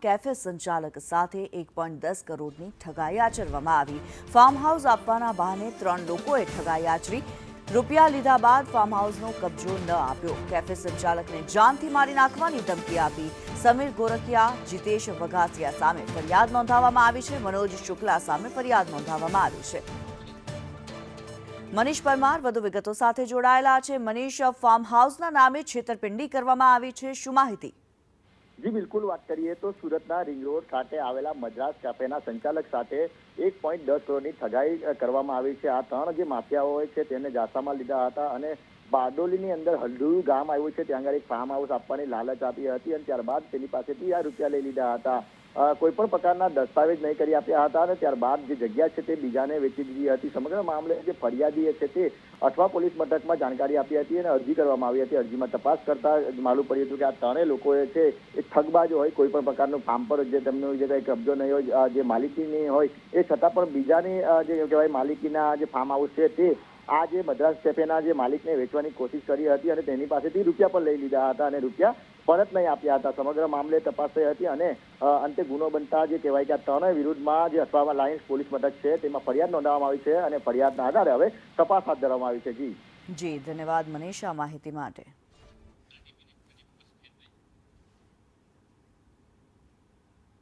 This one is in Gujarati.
કેફે સંચાલક સાથે 1.10 કરોડની ઠગાઈ આચરવામાં આવી। ફાર્મ હાઉસ આપવાના બહાને 3 લોકોએ ઠગાઈ આચરી। રૂપિયા લીધા બાદ ફાર્મ હાઉસનો કબજો ન આપ્યો। કેફે સંચાલકને જાનથી મારી નાખવાની ધમકી આપી। સમીર ગોરખિયા, જીતેશ વઘાસિયા સામે ફરિયાદ નોંધાવવામાં આવી છે। મનોજ શુક્લા સામે ફરિયાદ નોંધાવવામાં આવી છે। મનીષ પરમાર વધુ વિગતો સાથે જોડાયેલા છે। મનીષ, ફાર્મ હાઉસના નામે છેતરપિંડી કરવામાં આવી છે, શું માહિતી? જી બિલકુલ, વાત કરીએ તો સુરતના રિંગ રોડ ખાતે આવેલા મદ્રાસ કેફેના સંચાલક સાથે 1.10 કરોડની ઠગાઈ કરવામાં આવી છે। આ 3 જે માફિયાઓ હોય છે તેને જાસામાં લીધા હતા અને બારડોલીની અંદર હલ્દુરુ ગામ આવ્યું છે, ત્યાં આગળ એક ફાર્મ હાઉસ આપવાની લાલચ આપી હતી અને ત્યારબાદ તેની પાસેથી આ રૂપિયા લઈ લીધા હતા। કોઈ પણ પ્રકારના દસ્તાવેજ નહીં કરી આપ્યા હતા અને ત્યારબાદ જે જગ્યા છે તે બીજાને વેચી દીધી હતી। સમગ્ર મામલે જે ફરિયાદી છે તે અઠવા પોલીસ મથકમાં જાણકારી આપી હતી અને અરજી કરવામાં આવી હતી। અરજીમાં તપાસ કરતા માલુમ પડ્યું હતું કે આ 3 લોકોએ છે એ ઠગબાજ હોય, કોઈ પણ પ્રકારનું ફાર્મ પર જે તેમનો જે કંઈ કબજો નહીં હોય, જે માલિકી નહીં હોય, એ છતાં પણ બીજાની જે કહેવાય માલિકીના જે ફાર્મ હાઉસ છે તે આ જે મદ્રાસ કેફેના જે માલિકને વેચવાની કોશિશ કરી હતી અને તેની પાસેથી રૂપિયા પણ લઈ લીધા હતા અને રૂપિયા પરત નહીં આપ્યા હતા। સમગ્ર મામલે તપાસ થઈ હતી અને અંતે ગુનો બનતા જે કહેવાય કે આ 3 વિરુદ્ધમાં જે અઠવા લાયન્સ પોલીસ મથક છે તેમાં ફરિયાદ નોંધવામાં આવી છે અને ફરિયાદના આધારે હવે તપાસ હાથ ધરવામાં આવી છે। જી ધન્યવાદ મનીષ આ માહિતી માટે।